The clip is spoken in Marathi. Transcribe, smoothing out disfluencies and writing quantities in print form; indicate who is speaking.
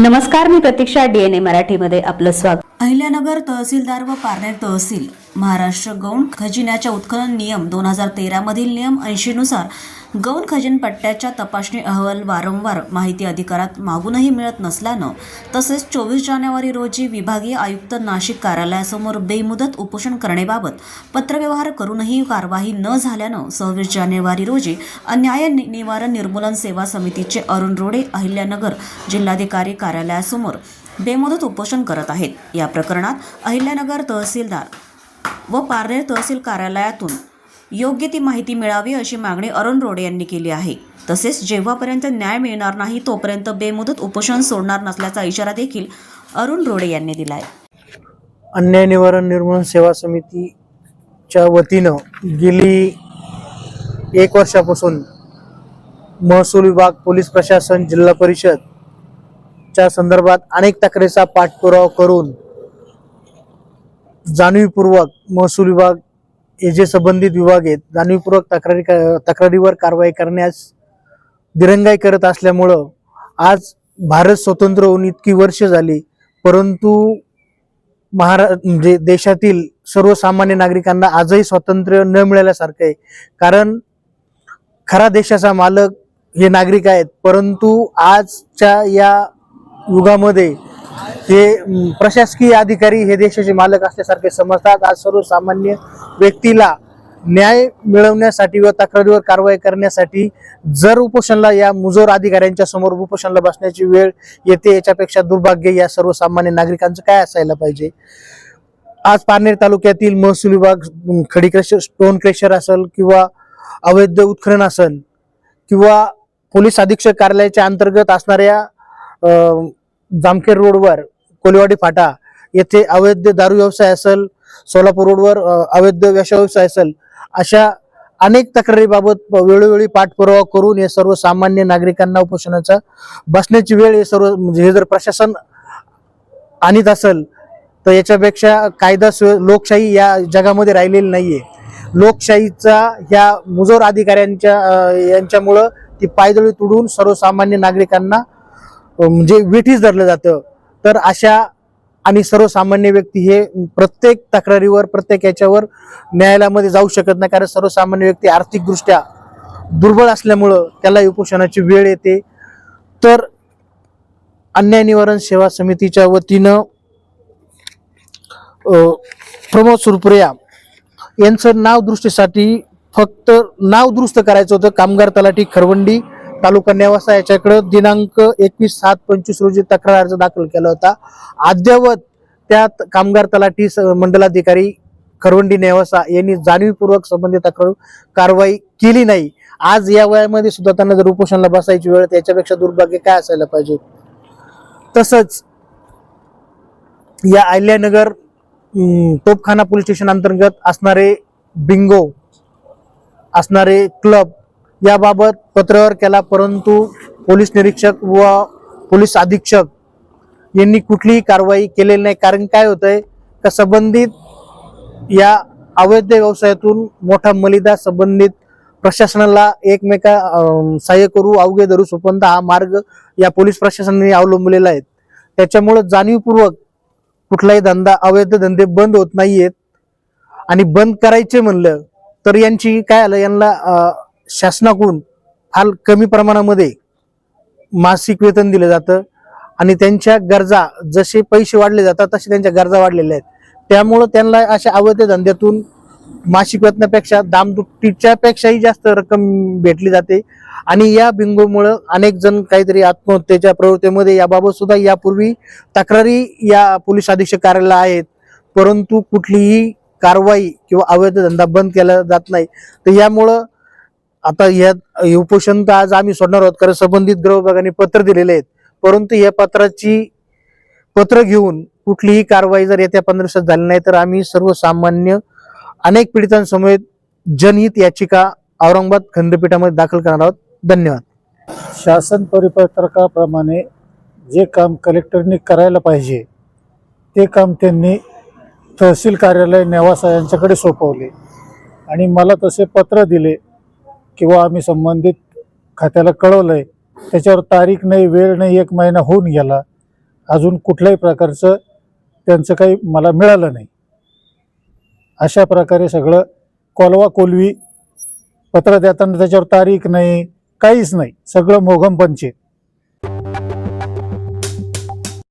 Speaker 1: नमस्कार, मी प्रतीक्षा. DNA मराठीमध्ये आपलं स्वागत.
Speaker 2: अहिल्यानगर तहसीलदार व पारनेर तहसील महाराष्ट्र गौण खजिन्याच्या उत्खनन नियम 2013 मधील नियम 80 नुसार गौण खजिन पट्ट्याच्या तपासणी अहवाल वारंवार माहिती अधिकारात मागूनही मिळत नसल्यानं तसेच 24 जानेवारी रोजी विभागीय आयुक्त नाशिक कार्यालयासमोर बेमुदत उपोषण करण्याबाबत पत्रव्यवहार करूनही कारवाई न झाल्यानं 26 जानेवारी रोजी अन्याय निवारण निर्मूलन सेवा समितीचे अरुण रोडे अहिल्यानगर जिल्हाधिकारी कार्यालयासमोर बेमुदत उपोषण करत आहेत। या प्रकरणात अहिल्यानगर तहसीलदार व पारनेर तहसील कार्यालयातून योग्य ती माहिती मिळावी अशी मागणी अरुण रोडे यांनी केली आहे। तसेच जेव्हापर्यंत न्याय मिळणार नाही तोपर्यंत बेमुदत उपोषण सोडणार नसल्याचा इशारा देखील अरुण रोडे यांनी दिला आहे।
Speaker 3: अन्याय निवारण निर्मूलन सेवा समितीच्या वतीनं गेली 1 वर्षापासून महसूल विभाग, पोलीस प्रशासन, जिल्हा परिषद च्या संदर्भात अनेक तक्रारीचा पाठपुरावा करून जाणीवपूर्वक महसूल विभाग हे जे संबंधित विभाग आहेत जाणीवपूर्वक तक्रारीवर कारवाई करण्यास दिरंगाई करत असल्यामुळं आज भारत स्वतंत्र होऊन इतकी वर्ष झाली, परंतु म्हणजे देशातील सर्वसामान्य नागरिकांना आजही स्वातंत्र्य न मिळाल्यासारखं आहे। कारण खरा देशाचा मालक हे नागरिक आहेत, परंतु आजच्या या युगामध्ये हे प्रशासकीय अधिकारी हे देशाचे मालक असल्यासारखे समजतात। आज सर्वसामान्य व्यक्तीला न्याय मिळवण्यासाठी व तक्रारीवर कारवाई करण्यासाठी जर उपोषणला या मुजोर अधिकाऱ्यांच्या समोर उपोषणला बसण्याची वेळ येते, याच्यापेक्षा दुर्भाग्य या सर्वसामान्य नागरिकांचं काय असायला पाहिजे। आज पारनेर तालुक्यातील महसूल विभाग खडी क्रशर, स्टोन क्रशर असेल किंवा अवैध उत्खनन असेल किंवा पोलीस अधीक्षक कार्यालयाच्या अंतर्गत असणाऱ्या जामखेड रोडवर कोलेवाडी फाटा येथे अवैध दारू व्यवसाय असेल, सोलापूर रोडवर अवैध वेश्या व्यवसाय असेल, अशा अनेक तक्रारीबाबत वेळोवेळी पाठपुरावा करून हे सर्वसामान्य नागरिकांना उपोषणाचा बसण्याची वेळ म्हणजे हे जर प्रशासन आणीत असेल तर याच्यापेक्षा कायदा लोकशाही या जगामध्ये राहिलेली नाहीये। लोकशाहीचा ह्या मुजोर अधिकाऱ्यांच्या यांच्यामुळं ती पायदळी तुडून सर्वसामान्य नागरिकांना म्हणजे वेठीस धरलं जातं। तर अशा आणि सर्वसामान्य व्यक्ती हे प्रत्येक तक्रारीवर प्रत्येक याच्यावर न्यायालयामध्ये जाऊ शकत नाही, कारण सर्वसामान्य व्यक्ती आर्थिकदृष्ट्या दुर्बळ असल्यामुळं त्याला उपोषणाची वेळ येते। तर अन्याय निवारण सेवा समितीच्या वतीनं प्रमोद सुरपुरिया यांचं नाव दुरुस्तीसाठी फक्त नाव दुरुस्त करायचं होतं। कामगार तलाठी खरवंडी तालुका नेवासा याच्याकडे दिनांक 21/7/25 रोजी तक्रार अर्ज दाखल केला होता। अद्यावत त्यात कामगार तलाठी मंडलाधिकारी खरवंडी नेवासा यांनी जाणीवपूर्वक संबंधित तक्रार कारवाई केली नाही। आज या वयामध्ये सुद्धा त्यांना जर उपोषणाला बसायची वेळ त्याच्यापेक्षा दुर्भाग्य काय असायला पाहिजे। तसंच या अहिल्यानगर तोपखाना पोलीस स्टेशन अंतर्गत असणारे बिंगो, असणारे क्लब याबाबत पत्रावर केला, परंतु पोलीस निरीक्षक व पोलीस अधीक्षक यांनी कुठलीही कारवाई केलेली नाही। कारण काय होतंय का संबंधित या अवैध व्यवसायातून मोठा मलिदा संबंधित प्रशासनाला एकमेका सहाय्य करू अवघे धरू सोपंत हा मार्ग या पोलीस प्रशासनाने अवलंबलेला आहे। त्याच्यामुळे जाणीवपूर्वक कुठलाही धंदा, अवैध धंदे बंद होत नाहीयेत आणि बंद करायचे म्हणलं तर यांची काय आलं, यांना शासनाकडून फार कमी प्रमाणामध्ये मासिक वेतन दिलं जातं आणि त्यांच्या गरजा जसे पैसे वाढले जातात तसे त्यांच्या गरजा वाढलेल्या आहेत। त्यामुळं त्यांना अशा अवैध धंद्यातून मासिक वेतनापेक्षा दामदुपटीच्या पेक्षाही जास्त रक्कम भेटली जाते आणि या बिंगोमुळं अनेक जण काहीतरी आत्महत्येच्या प्रवृत्तीमध्ये याबाबत सुद्धा यापूर्वी तक्रारी या पोलीस अधीक्षक कार्यालयाला आहेत, परंतु कुठलीही कारवाई किंवा अवैध धंदा बंद केला जात नाही। तर यामुळं आता या उपोषण तर आज आम्ही सोडणार आहोत, कारण संबंधित गृह विभागाने पत्र दिलेले आहेत, परंतु या पत्र घेऊन कुठलीही कारवाई जर येत्या 15 दिवसात झाली नाही तर आम्ही सर्वसामान्य अनेक पीडितांसमवेत जनहित याचिका औरंगाबाद खंडपीठामध्ये दाखल करणार आहोत। धन्यवाद।
Speaker 4: शासन परिपत्रकाप्रमाणे जे काम कलेक्टरनी करायला पाहिजे ते काम त्यांनी तहसील कार्यालय नेवासा यांच्याकडे सोपवले आणि मला तसे पत्र दिले किंवा आम्ही संबंधित खात्याला कळवलंय, त्याच्यावर तारीख नाही, वेळ नाही, 1 महिना होऊन गेला अजून कुठल्याही प्रकारचं त्यांचं काही मला मिळालं नाही. अशा प्रकारे सगळं कोलवा कोलवी, पत्र देताना त्याच्यावर तारीख नाही, काहीच नाही, सगळं मोघम पंचे.